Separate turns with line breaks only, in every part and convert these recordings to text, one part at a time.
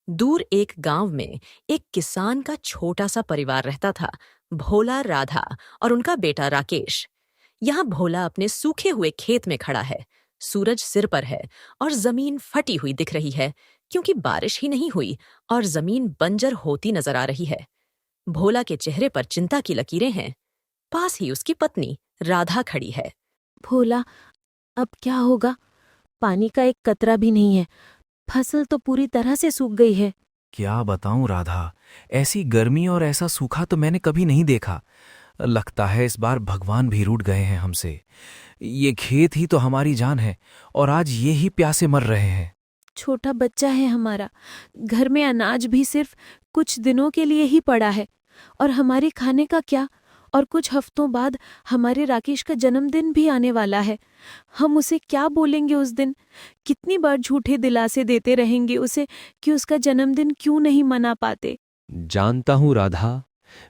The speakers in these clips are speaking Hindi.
दूर एक गांव में एक किसान का छोटा सा परिवार रहता था। भोला, राधा और उनका बेटा राकेश। यहाँ भोला अपने सूखे हुए खेत में खड़ा है। सूरज सिर पर है और जमीन फटी हुई दिख रही है, क्योंकि बारिश ही नहीं हुई और जमीन बंजर होती नजर आ रही है। भोला के चेहरे पर चिंता की लकीरें हैं। पास ही उसकी पत्नी राधा खड़ी है।
भोला, अब क्या होगा? पानी का एक कतरा भी नहीं है। फसल तो पूरी तरह से सूख गई है।
क्या बताऊं राधा, ऐसी गर्मी और ऐसा सूखा तो मैंने कभी नहीं देखा। लगता है इस बार भगवान भी रूठ गए हैं हमसे। ये खेत ही तो हमारी जान है और आज ये ही प्यासे मर रहे हैं।
छोटा बच्चा है हमारा। घर में अनाज भी सिर्फ कुछ दिनों के लिए ही पड़ा है। और हमारे खाने का क्या? और कुछ हफ्तों बाद हमारे राकेश का जन्मदिन भी आने वाला है। हम उसे क्या बोलेंगे उस दिन? कितनी बार झूठे दिलासे देते रहेंगे उसे कि उसका जन्मदिन क्यों नहीं मना पाते।
जानता हूं राधा,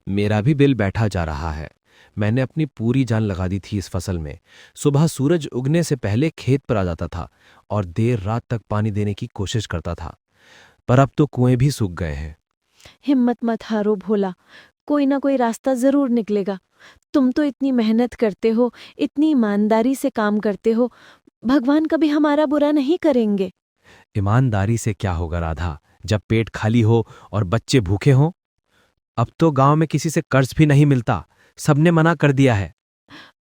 मेरा भी बिल बैठा जा रहा है। मैंने अपनी पूरी जान लगा दी थी इस फसल में। सुबह सूरज उगने से पहले खेत पर आ जाता था और देर रात तक पानी देने की कोशिश करता था, पर अब तो कुएं भी सूख गए हैं।
हिम्मत मत हारो भोला, कोई ना कोई रास्ता जरूर निकलेगा। तुम तो इतनी मेहनत करते हो, इतनी ईमानदारी से काम करते हो। भगवान कभी हमारा बुरा नहीं करेंगे।
ईमानदारी से क्या होगा राधा, जब पेट खाली हो और बच्चे भूखे हों? अब तो गांव में किसी से कर्ज भी नहीं मिलता, सबने मना कर दिया है।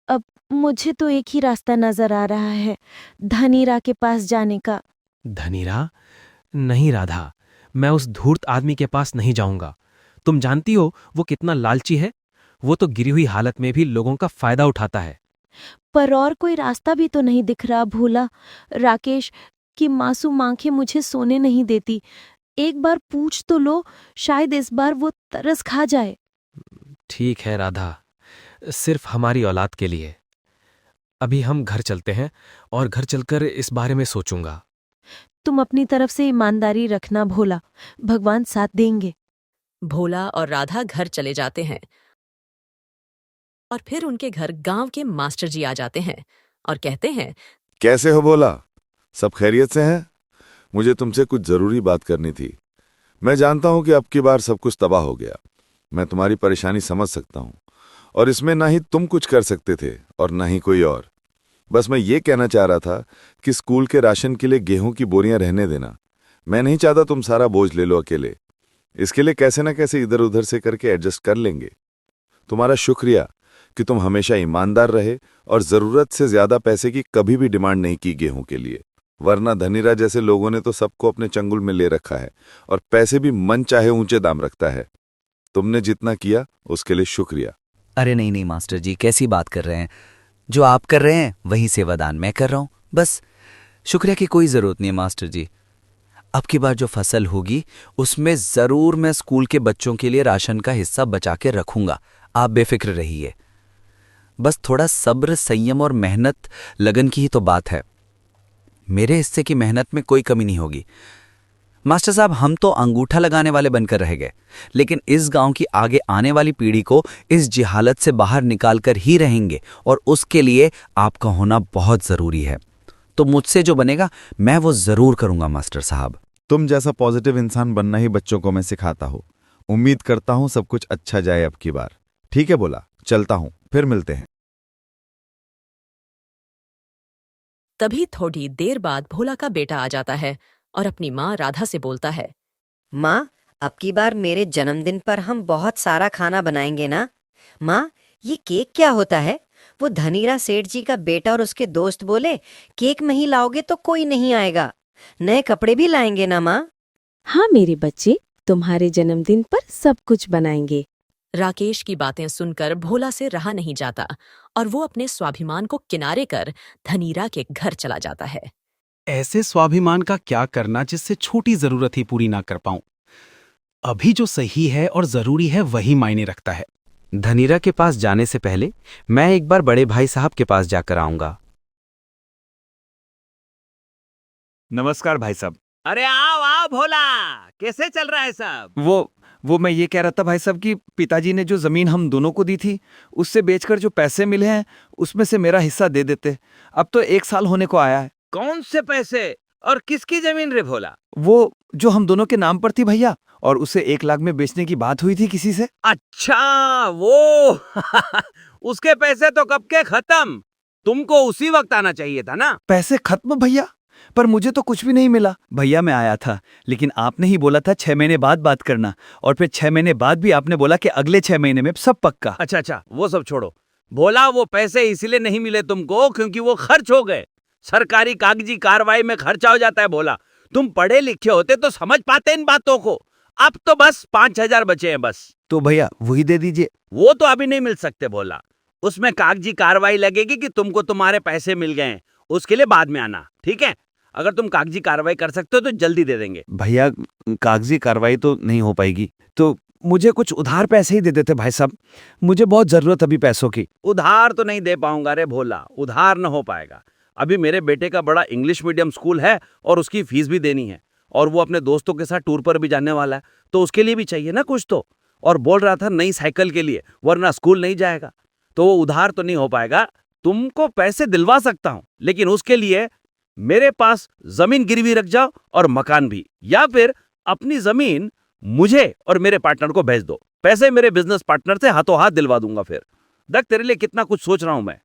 अब मुझे तो एक ही रास्ता नजर आ रहा है, धनीरा के पास जाने का।
धनीरा? नहीं राधा, मैं उस धूर्त आदमी के पास नहीं जाऊंगा। तुम जानती हो वो कितना लालची है। वो तो गिरी हुई हालत में भी लोगों का फायदा उठाता है।
पर और कोई रास्ता भी तो नहीं दिख रहा भोला। राकेश की मासूम आंखें मुझे सोने नहीं देती। एक बार पूछ तो लो, शायद इस बार वो तरस खा जाए।
ठीक है राधा, सिर्फ हमारी औलाद के लिए। अभी हम घर चलते हैं और घर चलकर इस बारे में सोचूंगा।
तुम अपनी तरफ से ईमानदारी रखना भोला, भगवान साथ देंगे।
भोला और राधा घर चले जाते हैं और फिर उनके घर गांव के मास्टर जी आ जाते हैं और कहते हैं,
कैसे हो बोला? सब खैरियत से हैं? मुझे तुमसे कुछ जरूरी बात करनी थी। मैं जानता हूं कि अब की बार सब कुछ तबाह हो गया। मैं तुम्हारी परेशानी समझ सकता हूं और इसमें ना ही तुम कुछ कर सकते थे और ना ही कोई और। बस मैं ये कहना चाह रहा था कि स्कूल के राशन के लिए गेहूं की बोरियां रहने देना। मैं नहीं चाहता तुम सारा बोझ ले लो अकेले। इसके लिए कैसे ना कैसे इधर उधर से करके एडजस्ट कर लेंगे। तुम्हारा शुक्रिया कि तुम हमेशा ईमानदार रहे और जरूरत से ज्यादा पैसे की कभी भी डिमांड नहीं की गेहूं के लिए। वरना धनीरा जैसे लोगों ने तो सबको अपने चंगुल में ले रखा है और पैसे भी मन चाहे ऊंचे दाम रखता है। तुमने जितना किया उसके लिए शुक्रिया।
अरे नहीं नहीं मास्टर जी, कैसी बात कर रहे हैं? जो आप कर रहे हैं वही सेवादान मैं कर रहा हूं। बस शुक्रिया की कोई जरूरत नहीं है मास्टर जी। अब की बार जो फसल होगी उसमें जरूर मैं स्कूल के बच्चों के लिए राशन का हिस्सा बचा के रखूंगा। आप बेफिक्र रहिए। बस थोड़ा सब्र, संयम और मेहनत, लगन की ही तो बात है। मेरे हिस्से की मेहनत में कोई कमी नहीं होगी। मास्टर साहब, हम तो अंगूठा लगाने वाले बनकर रह गए, लेकिन इस गांव की आगे आने वाली पीढ़ी को इस जिहालत से बाहर निकालकर ही रहेंगे और उसके लिए आपका होना बहुत जरूरी है। तो मुझसे जो बनेगा मैं वो जरूर करूंगा मास्टर साहब।
तुम जैसा पॉजिटिव इंसान बनना ही बच्चों को मैं सिखाता हूँ। उम्मीद करता हूँ सब कुछ अच्छा जाए अब की बार। ठीक है बोला, चलता हूँ, फिर मिलते हैं।
तभी थोड़ी देर बाद भोला का बेटा आ जाता है और अपनी माँ राधा से बोलता है,
माँ, अब की बार मेरे जन्मदिन पर हम बहुत सारा खाना बनाएंगे ना? माँ, ये केक क्या होता है? वो धनीरा सेठ जी का बेटा और उसके दोस्त बोले केक नहीं लाओगे तो कोई नहीं आएगा। नए कपड़े भी लाएंगे ना माँ?
हाँ मेरे बच्चे, तुम्हारे जन्मदिन पर सब कुछ बनाएंगे।
राकेश की बातें सुनकर भोला से रहा नहीं जाता और वो अपने स्वाभिमान को किनारे कर धनीरा के घर चला जाता है।
ऐसे स्वाभिमान का क्या करना जिससे छोटी जरूरत ही पूरी ना कर पाऊं। अभी जो सही है और जरूरी है वही मायने रखता है।
धनीरा के पास जाने से पहले मैं एक बार बड़े भाई साहब के पास जाकर आऊंगा।
नमस्कार भाई साहब।
अरे आओ आओ भोला, कैसे चल रहा है सब?
वो मैं ये कह रहा था भाई साहब कि पिताजी ने जो जमीन हम दोनों को दी थी उससे बेचकर जो पैसे मिले हैं उसमें से मेरा हिस्सा दे देते। अब तो 1 साल होने को आया है।
कौन से पैसे? और किसकी जमीन रे भोला?
वो जो हम दोनों के नाम पर थी भैया, और उसे 1 लाख में बेचने की बात हुई थी किसी से।
अच्छा वो उसके पैसे तो कब के खत्म। तुमको उसी वक्त आना चाहिए था ना।
पैसे खत्म भैया? पर मुझे तो कुछ भी नहीं मिला। भैया मैं आया था, लेकिन आपने ही बोला था 6 महीने बाद बात करना, और फिर 6 महीने बाद भी आपने बोला कि अगले 6 महीने में सब पक्का।
अच्छा, वो सब छोड़ो। भोला वो पैसे इसलिए नहीं मिले तुमको क्योंकि वो खर्च हो गए। सरकारी कागजी कार्रवाई में खर्चा हो जाता है भोला। तुम पढ़े लिखे होते तो समझ पाते इन बातों को। अब तो बस 5,000 बचे हैं बस।
तो भैया वही दे दीजिए।
वो तो अभी नहीं मिल सकते भोला। उसमें कागजी कार्रवाई लगेगी कि तुमको तुम्हारे पैसे मिल गए हैं। उसके लिए बाद में आना, ठीक है? अगर तुम कागजी कार्रवाई कर सकते हो तो जल्दी दे देंगे।
भैया कागजी कार्रवाई तो नहीं हो पाएगी, तो मुझे कुछ उधार पैसे ही दे देते भाई साहब। मुझे बहुत जरूरत अभी पैसों की।
उधार तो नहीं दे पाऊंगा रे भोला, उधार न हो पाएगा। अभी मेरे बेटे का बड़ा इंग्लिश मीडियम स्कूल है और उसकी फीस भी देनी है, और वो अपने दोस्तों के साथ टूर पर भी जाने वाला है, तो उसके लिए भी चाहिए ना कुछ तो। और बोल रहा था नई साइकिल के लिए, वरना स्कूल नहीं जाएगा। तो वो उधार तो नहीं हो पाएगा। तुमको पैसे दिलवा सकता हूं, लेकिन उसके लिए मेरे पास जमीन गिरवी रख जाओ और मकान भी, या फिर अपनी जमीन मुझे और मेरे पार्टनर को भेज दो। पैसे मेरे बिजनेस पार्टनर से हाथों हाथ दिलवा दूंगा। फिर देख तेरे लिए कितना कुछ सोच रहा हूं मैं।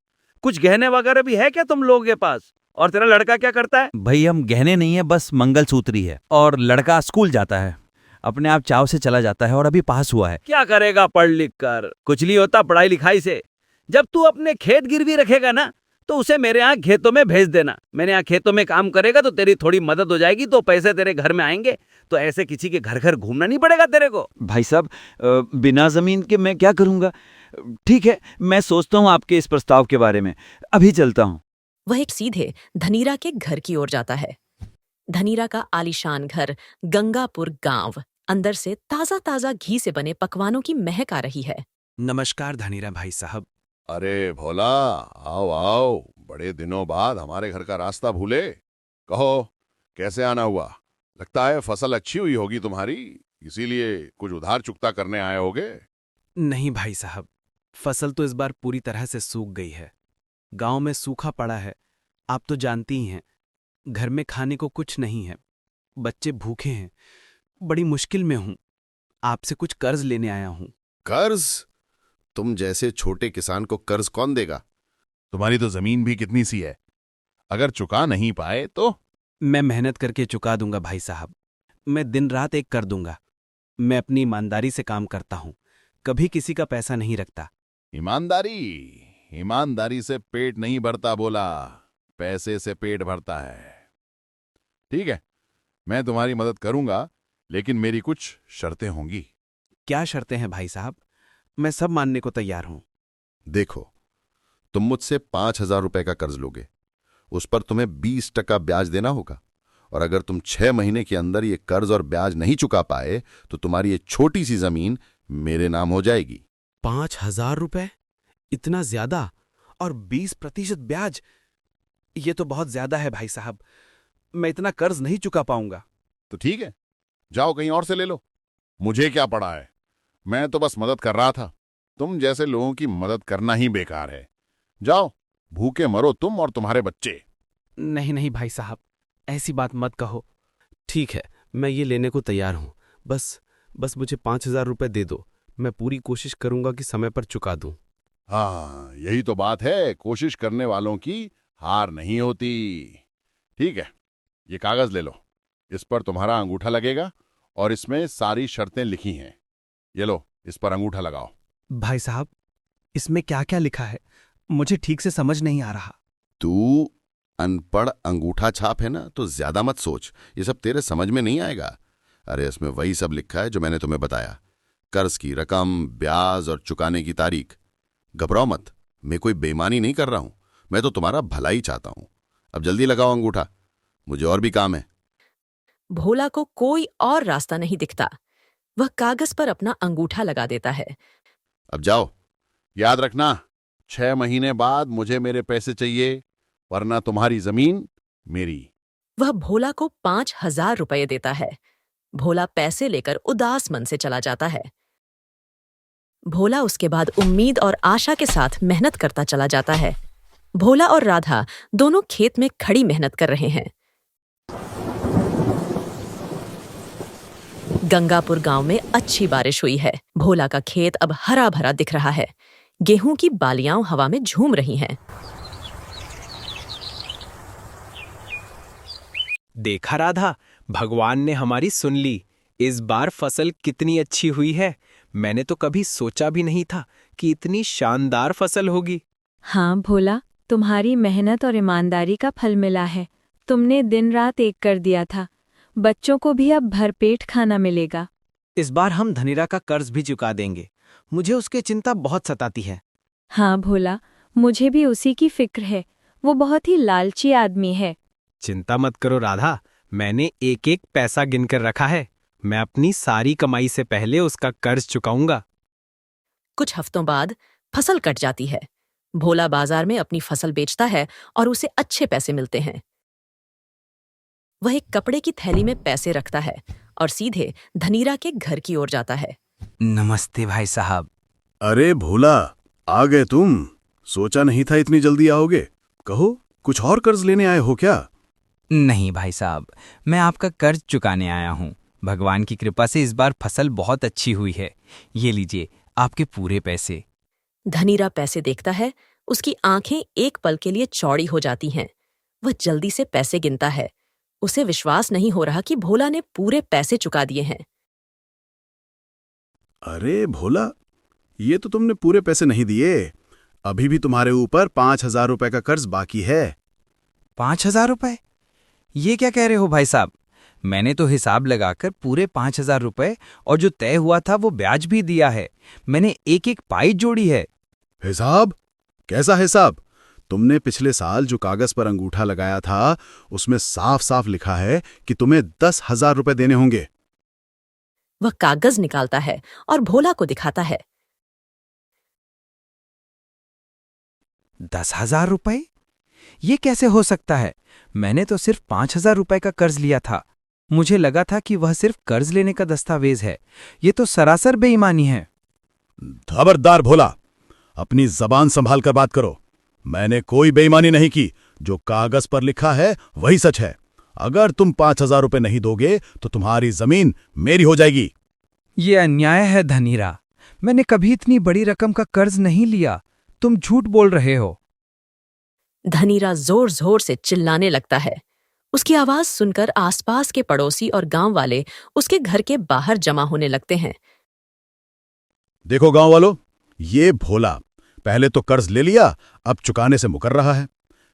कुछ गहने वगैरह भी है क्या तुम लोगों के पास? और तेरा लड़का क्या करता है?
भाई हम गहने नहीं है, बस मंगलसूत्री है। और लड़का स्कूल जाता है, अपने आप चाव से चला जाता है और अभी पास हुआ है।
क्या करेगा पढ़ लिख कर? कुछ नहीं होता पढ़ाई लिखाई से। जब तू अपने खेत गिरवी रखेगा ना, तो उसे मेरे यहाँ खेतों में भेज देना। मेरे यहाँ खेतों में काम करेगा तो तेरी थोड़ी मदद हो जाएगी, तो पैसे तेरे घर में आएंगे। तो ऐसे किसी के घर घर घूमना नहीं पड़ेगा तेरे को।
भाई साहब बिना जमीन के मैं क्या करूंगा? ठीक है, मैं सोचता हूँ आपके इस प्रस्ताव के बारे में। अभी चलता हूँ।
वह एक सीधे धनीरा के घर की ओर जाता है। धनीरा का आलीशान घर गंगापुर गांव। अंदर से ताजा ताजा घी से बने पकवानों की महक आ रही है।
नमस्कार धनीरा भाई साहब।
अरे भोला, आओ आओ, बड़े दिनों बाद हमारे घर का रास्ता भूले। कहो कैसे आना हुआ? लगता है फसल अच्छी हुई होगी तुम्हारी, इसीलिए कुछ उधार चुकता करने आए होगे।
नहीं भाई साहब, फसल तो इस बार पूरी तरह से सूख गई है। गांव में सूखा पड़ा है, आप तो जानती ही हैं। घर में खाने को कुछ नहीं है, बच्चे भूखे हैं, बड़ी मुश्किल में हूं। आपसे कुछ कर्ज लेने आया हूं।
कर्ज? तुम जैसे छोटे किसान को कर्ज कौन देगा? तुम्हारी तो जमीन भी कितनी सी है, अगर चुका नहीं पाए तो?
मैं मेहनत करके चुका दूंगा भाई साहब। मैं दिन रात एक कर दूंगा। मैं अपनी ईमानदारी से काम करता हूं, कभी किसी का पैसा नहीं रखता।
ईमानदारी? ईमानदारी से पेट नहीं भरता बोला, पैसे से पेट भरता है। ठीक है, मैं तुम्हारी मदद करूंगा, लेकिन मेरी कुछ शर्तें होंगी।
क्या शर्तें हैं भाई साहब? मैं सब मानने को तैयार हूं।
देखो, तुम मुझसे 5,000 रुपए का कर्ज लोगे, उस पर तुम्हें 20% ब्याज देना होगा। और अगर तुम 6 महीने के अंदर ये कर्ज और ब्याज नहीं चुका पाए तो तुम्हारी ये छोटी सी जमीन मेरे नाम हो जाएगी।
5,000 रुपए? इतना ज्यादा? और 20% ब्याज? ये तो बहुत ज्यादा है भाई साहब। मैं इतना कर्ज नहीं चुका पाऊंगा।
तो ठीक है, जाओ कहीं और से ले लो। मुझे क्या पड़ा है, मैं तो बस मदद कर रहा था। तुम जैसे लोगों की मदद करना ही बेकार है। जाओ, भूखे मरो तुम और तुम्हारे बच्चे।
नहीं नहीं भाई साहब, ऐसी बात मत कहो। ठीक है, मैं ये लेने को तैयार हूं। बस मुझे 5,000 रुपए दे दो। मैं पूरी कोशिश करूंगा कि समय पर चुका दूं।
हाँ, यही तो बात है, कोशिश करने वालों की हार नहीं होती। ठीक है, ये कागज ले लो, इस पर तुम्हारा अंगूठा लगेगा और इसमें सारी शर्तें लिखी हैं। ये लो, इस पर अंगूठा लगाओ।
भाई साहब, इसमें क्या क्या लिखा है? मुझे ठीक से समझ नहीं आ रहा।
तू अनपढ़ अंगूठा छाप है ना, तो ज्यादा मत सोच, ये सब तेरे समझ में नहीं आएगा। अरे इसमें वही सब लिखा है जो मैंने तुम्हें बताया, कर्ज की रकम, ब्याज और चुकाने की तारीख। घबराओ मत, मैं कोई बेईमानी नहीं कर रहा हूं, मैं तो तुम्हारा भला ही चाहता हूं। अब जल्दी लगाओ अंगूठा, मुझे और भी काम है।
भोला को कोई और रास्ता नहीं दिखता। वह कागज पर अपना अंगूठा लगा देता है।
अब जाओ, याद रखना 6 महीने बाद मुझे मेरे पैसे चाहिए, वरना तुम्हारी जमीन मेरी।
वह भोला को 5,000 रुपये देता है। भोला पैसे लेकर उदास मन से चला जाता है। भोला उसके बाद उम्मीद और आशा के साथ मेहनत करता चला जाता है। भोला और राधा दोनों खेत में खड़ी मेहनत कर रहे हैं। गंगापुर गांव में अच्छी बारिश हुई है। भोला का खेत अब हरा भरा दिख रहा है। गेहूं की बालियां हवा में झूम रही हैं।
देखा राधा, भगवान ने हमारी सुन ली। इस बार फसल कितनी अच्छी हुई है। मैंने तो कभी सोचा भी नहीं था कि इतनी शानदार फसल होगी।
हाँ भोला, तुम्हारी मेहनत और ईमानदारी का फल मिला है। तुमने दिन रात एक कर दिया था। बच्चों को भी अब भरपेट खाना मिलेगा।
इस बार हम धनीरा का कर्ज भी चुका देंगे। मुझे उसकी चिंता बहुत सताती है।
हाँ भोला, मुझे भी उसी की फिक्र है। वो बहुत ही लालची आदमी है।
चिंता मत करो राधा, मैंने एक एक पैसा गिनकर रखा है। मैं अपनी सारी कमाई से पहले उसका कर्ज चुकाऊंगा।
कुछ हफ्तों बाद फसल कट जाती है। भोला बाजार में अपनी फसल बेचता है और उसे अच्छे पैसे मिलते हैं। वह एक कपड़े की थैली में पैसे रखता है और सीधे धनीरा के घर की ओर जाता है।
नमस्ते भाई साहब।
अरे भोला, आ गए तुम। सोचा नहीं था इतनी जल्दी आओगे। कहो, कुछ और कर्ज लेने आए हो क्या?
नहीं भाई साहब, मैं आपका कर्ज चुकाने आया हूँ। भगवान की कृपा से इस बार फसल बहुत अच्छी हुई है। ये लीजिए आपके पूरे पैसे।
धनीरा पैसे देखता है। उसकी आंखें एक पल के लिए चौड़ी हो जाती हैं। वह जल्दी से पैसे गिनता है। उसे विश्वास नहीं हो रहा कि भोला ने पूरे पैसे चुका दिए हैं।
अरे भोला, ये तो तुमने पूरे पैसे नहीं दिए। अभी भी तुम्हारे ऊपर 5,000 रुपए का कर्ज बाकी है।
5,000 रुपए? ये क्या कह रहे हो भाई साहब? मैंने तो हिसाब लगाकर पूरे 5,000 रुपए और जो तय हुआ था वो ब्याज भी दिया है। मैंने एक एक पाई जोड़ी है।
हिसाब? कैसा हिसाब? तुमने पिछले साल जो कागज पर अंगूठा लगाया था उसमें साफ साफ लिखा है कि तुम्हें 10,000 रुपए देने होंगे।
वह कागज निकालता है और भोला को दिखाता है।
10,000 रुपए? ये कैसे हो सकता है? मैंने तो सिर्फ 5,000 रुपए का कर्ज लिया था। मुझे लगा था कि वह सिर्फ कर्ज लेने का दस्तावेज है। ये तो सरासर बेईमानी है।
खबरदार भोला, अपनी जबान संभाल कर बात करो। मैंने कोई बेईमानी नहीं की। जो कागज पर लिखा है वही सच है। अगर तुम 5,000 रुपए नहीं दोगे तो तुम्हारी जमीन मेरी हो जाएगी।
ये अन्याय है धनीरा। मैंने कभी इतनी बड़ी रकम का कर्ज नहीं लिया। तुम झूठ बोल रहे हो।
धनीरा जोर जोर से चिल्लाने लगता है। उसकी आवाज सुनकर आसपास के पड़ोसी और गांव वाले उसके घर के बाहर जमा होने लगते हैं।
देखो गांव वालों, ये भोला पहले तो कर्ज ले लिया, अब चुकाने से मुकर रहा है।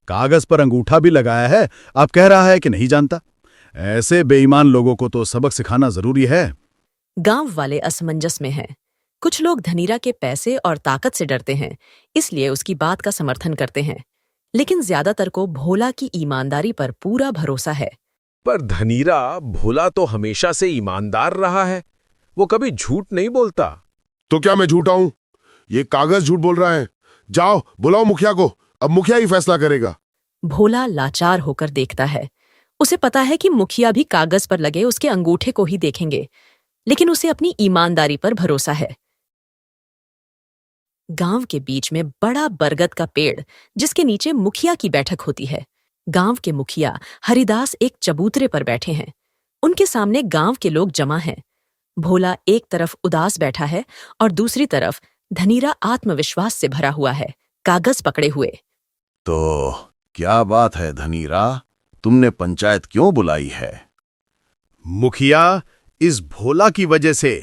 कागज पर अंगूठा भी लगाया है, अब कह रहा है कि नहीं जानता। ऐसे बेईमान लोगों को तो सबक सिखाना जरूरी है।
गांव वाले असमंजस में हैं। कुछ लोग धनीरा के पैसे और ताकत से डरते हैं, इसलिए उसकी बात का समर्थन करते हैं। लेकिन ज्यादातर को भोला की ईमानदारी पर पूरा भरोसा है।
पर धनीरा भोला तो हमेशा से ईमानदार रहा है। वो कभी झूठ नहीं बोलता।
तो क्या मैं झूठा हूं? ये कागज झूठ बोल रहा है। जाओ बुलाओ मुखिया को, अब मुखिया ही फैसला करेगा।
भोला लाचार होकर देखता है। उसे पता है कि मुखिया भी कागज पर लगे उसके अंगूठे को ही देखेंगे, लेकिन उसे अपनी ईमानदारी पर भरोसा है। गांव के बीच में बड़ा बरगद का पेड़, जिसके नीचे मुखिया की बैठक होती है। गांव के मुखिया हरिदास एक चबूतरे पर बैठे हैं। उनके सामने गांव के लोग जमा हैं। भोला एक तरफ उदास बैठा है और दूसरी तरफ धनीरा आत्मविश्वास से भरा हुआ है, कागज पकड़े हुए।
तो क्या बात है धनीरा, तुमने पंचायत क्यों बुलाई है?
मुखिया, इस भोला की वजह से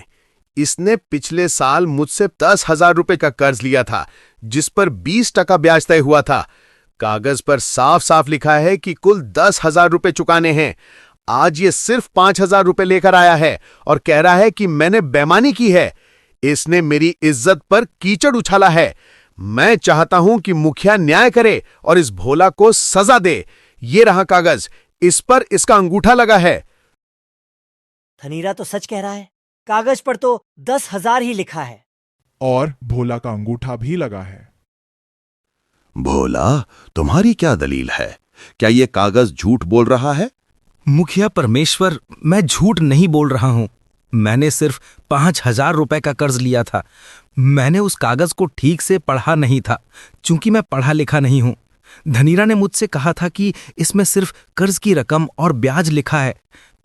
इसने पिछले साल मुझसे 10,000 रुपए का कर्ज लिया था, जिस पर 20% ब्याज तय हुआ था। कागज पर साफ साफ लिखा है कि कुल 10,000 रुपए चुकाने हैं। आज ये सिर्फ 5,000 रुपए लेकर आया है और कह रहा है कि मैंने बेईमानी की है। इसने मेरी इज्जत पर कीचड़ उछाला है। मैं चाहता हूं कि मुखिया न्याय करे और इस भोला को सजा दे। ये रहा कागज, इस पर इसका अंगूठा लगा है।
धनीरा तो सच कह रहा है। कागज पर तो 10,000 ही लिखा है
और भोला का अंगूठा भी लगा है।
भोला, तुम्हारी क्या दलील है? क्या ये कागज झूठ बोल रहा है?
मुखिया परमेश्वर, मैं झूठ नहीं बोल रहा हूं। मैंने सिर्फ 5,000 रुपए का कर्ज लिया था। मैंने उस कागज को ठीक से पढ़ा नहीं था, चूंकि मैं पढ़ा लिखा नहीं हूं। धनीरा ने मुझसे कहा था कि इसमें सिर्फ कर्ज की रकम और ब्याज लिखा है।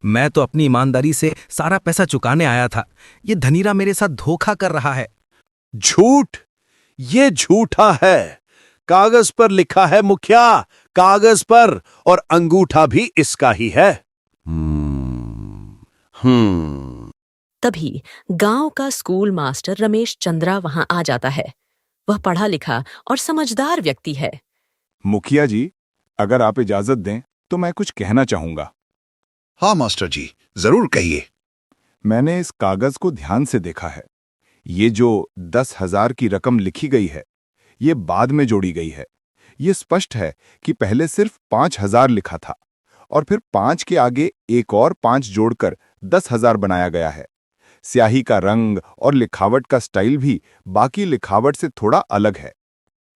मैं तो अपनी ईमानदारी से सारा पैसा चुकाने आया था। ये धनीरा मेरे साथ धोखा कर रहा है।
झूठ, ये झूठा है। कागज पर लिखा है मुखिया, कागज पर, और अंगूठा भी इसका ही है।
तभी गांव का स्कूल मास्टर रमेश चंद्रा वहां आ जाता है। वह पढ़ा लिखा और समझदार व्यक्ति है।
मुखिया जी, अगर आप इजाजत दें तो मैं कुछ कहना चाहूंगा।
हाँ मास्टर जी, जरूर कहिए।
मैंने इस कागज को ध्यान से देखा है। ये जो 10,000 की रकम लिखी गई है, ये बाद में जोड़ी गई है। ये स्पष्ट है कि पहले सिर्फ 5,000 लिखा था और फिर 5 के आगे एक और 5 जोड़कर 10,000 बनाया गया है। स्याही का रंग और लिखावट का स्टाइल भी बाकी लिखावट से थोड़ा अलग है।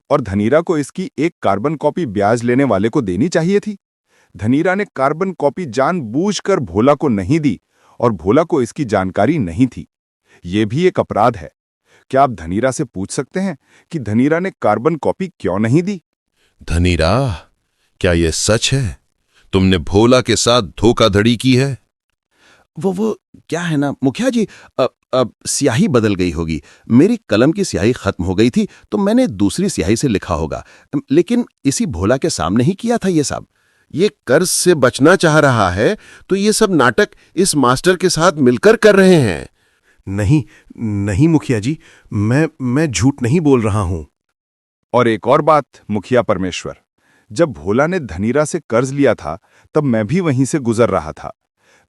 और धनीरा को इसकी एक कार्बन कॉपी ब्याज लेने वाले को देनी चाहिए थी। धनीरा ने कार्बन कॉपी जानबूझकर भोला को नहीं दी और भोला को इसकी जानकारी नहीं थी। ये भी एक अपराध है। क्या आप धनीरा से पूछ सकते हैं कि धनीरा ने कार्बन कॉपी क्यों नहीं दी?
धनीरा, क्या यह सच है? तुमने भोला के साथ धोखाधड़ी की है?
वो क्या है ना मुखिया जी, अब स्याही बदल गई होगी। मेरी कलम की स्याही खत्म हो गई थी तो मैंने दूसरी स्याही से लिखा होगा, लेकिन इसी भोला के सामने ही किया था ये सब।
ये कर्ज से बचना चाह रहा है तो ये सब नाटक इस मास्टर के साथ मिलकर कर रहे हैं।
नहीं नहीं मुखिया जी, मैं झूठ नहीं बोल रहा हूं।
और एक और बात मुखिया परमेश्वर, जब भोला ने धनीरा से कर्ज लिया था तब मैं भी वहीं से गुजर रहा था।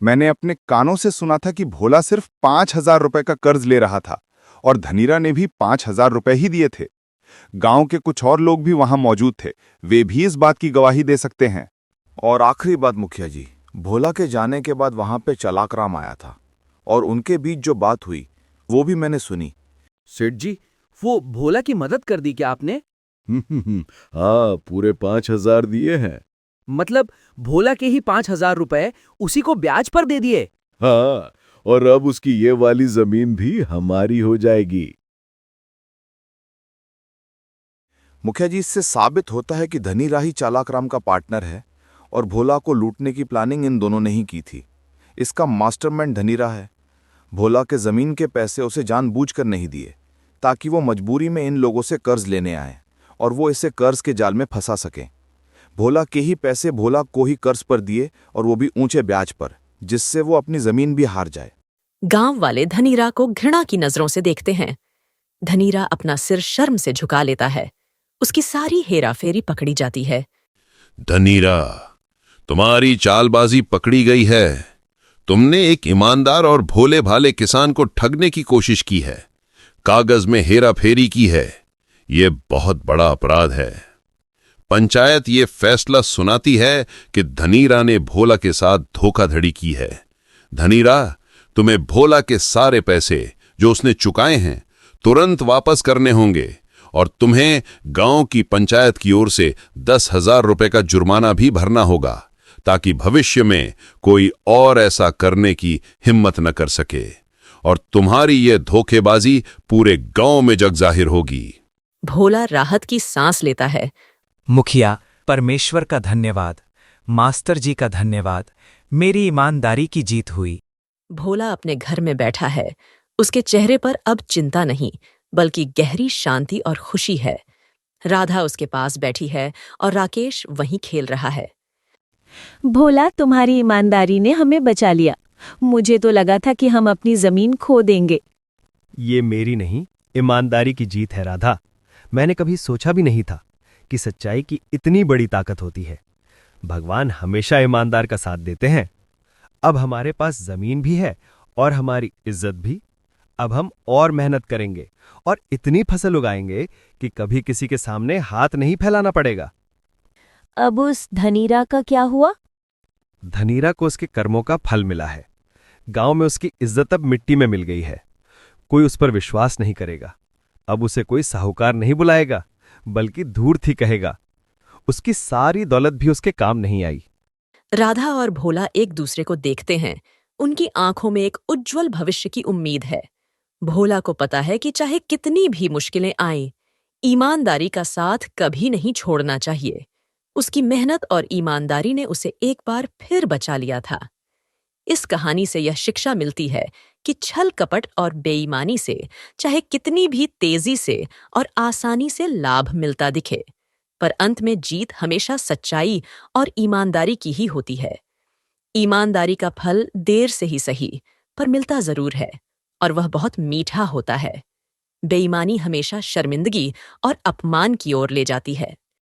मैंने अपने कानों से सुना था कि भोला सिर्फ 5,000 रुपए का कर्ज ले रहा था और धनीरा ने भी 5,000 रुपए ही दिए थे। गांव के कुछ और लोग भी वहां मौजूद थे, वे भी इस बात की गवाही दे सकते हैं।
और आखिरी बात मुखिया जी, भोला के जाने के बाद वहां पे चलाक राम आया था और उनके बीच जो बात हुई वो भी मैंने सुनी।
सेठ जी, वो भोला की मदद कर दी क्या आपने?
हाँ, पूरे 5,000 दिए हैं।
मतलब भोला के ही 5,000 रुपए उसी को ब्याज पर दे दिए?
हाँ, और अब उसकी ये वाली जमीन भी हमारी हो जाएगी।
मुखिया जी, इससे साबित होता है कि धनीरा ही चालाक राम का पार्टनर है और भोला को लूटने की प्लानिंग इन दोनों ने ही की थी। इसका मास्टरमाइंड धनीरा है। भोला के जमीन के पैसे उसे जानबूझकर नहीं दिए ताकि वो मजबूरी में इन लोगों से कर्ज लेने आए और वो इसे कर्ज के जाल में फंसा सकें। भोला के ही पैसे भोला को ही कर्ज पर दिए और वो भी ऊंचे ब्याज पर, जिससे वो अपनी जमीन भी हार जाए।
गांव वाले धनीरा को घृणा की नजरों से देखते हैं। धनीरा अपना सिर शर्म से झुका लेता है। उसकी सारी हेराफेरी पकड़ी जाती है।
धनीरा, तुम्हारी चालबाजी पकड़ी गई है। तुमने एक ईमानदार और भोले भाले किसान को ठगने की कोशिश की है, कागज में हेराफेरी की है। यह बहुत बड़ा अपराध है। पंचायत ये फैसला सुनाती है कि धनीरा ने भोला के साथ धोखाधड़ी की है। धनीरा, तुम्हें भोला के सारे पैसे जो उसने चुकाए हैं तुरंत वापस करने होंगे और तुम्हें गांव की पंचायत की ओर से 10,000 रुपए का जुर्माना भी भरना होगा ताकि भविष्य में कोई और ऐसा करने की हिम्मत न कर सके और तुम्हारी ये धोखेबाजी पूरे गांव में जग जाहिर होगी।
भोला राहत की सांस लेता है।
मुखिया, परमेश्वर का धन्यवाद, मास्टर जी का धन्यवाद, मेरी ईमानदारी की जीत हुई।
भोला अपने घर में बैठा है। उसके चेहरे पर अब चिंता नहीं बल्कि गहरी शांति और खुशी है। राधा उसके पास बैठी है और राकेश वहीं खेल रहा है।
भोला, तुम्हारी ईमानदारी ने हमें बचा लिया। मुझे तो लगा था कि हम अपनी जमीन खो देंगे।
ये मेरी नहीं, ईमानदारी की जीत है राधा। मैंने कभी सोचा भी नहीं था कि सच्चाई की इतनी बड़ी ताकत होती है। भगवान हमेशा ईमानदार का साथ देते हैं। अब हमारे पास जमीन भी है और हमारी इज्जत भी। अब हम और मेहनत करेंगे और इतनी फसल उगाएंगे कि कभी किसी के सामने हाथ नहीं फैलाना पड़ेगा।
अब उस धनीरा का क्या हुआ?
धनीरा को उसके कर्मों का फल मिला है। गांव में उसकी इज्जत अब मिट्टी में मिल गई है। कोई उस पर विश्वास नहीं करेगा। अब उसे कोई साहूकार नहीं बुलाएगा बल्कि धूर्त ही कहेगा। उसकी सारी दौलत भी उसके काम नहीं आई।
राधा और भोला एक दूसरे को देखते हैं। उनकी आंखों में एक उज्जवल भविष्य की उम्मीद है। भोला को पता है कि चाहे कितनी भी मुश्किलें आएं, ईमानदारी का साथ कभी नहीं छोड़ना चाहिए। उसकी मेहनत और ईमानदारी ने उसे एक बार फिर बचा लिया था। इस कहानी से यह शिक्षा मिलती है कि छल कपट और बेईमानी से चाहे कितनी भी तेजी से और आसानी से लाभ मिलता दिखे, पर अंत में जीत हमेशा सच्चाई और ईमानदारी की ही होती है। ईमानदारी का फल देर से ही सही पर मिलता जरूर है, और वह बहुत मीठा होता है। बेईमानी हमेशा शर्मिंदगी और अपमान की ओर ले जाती है।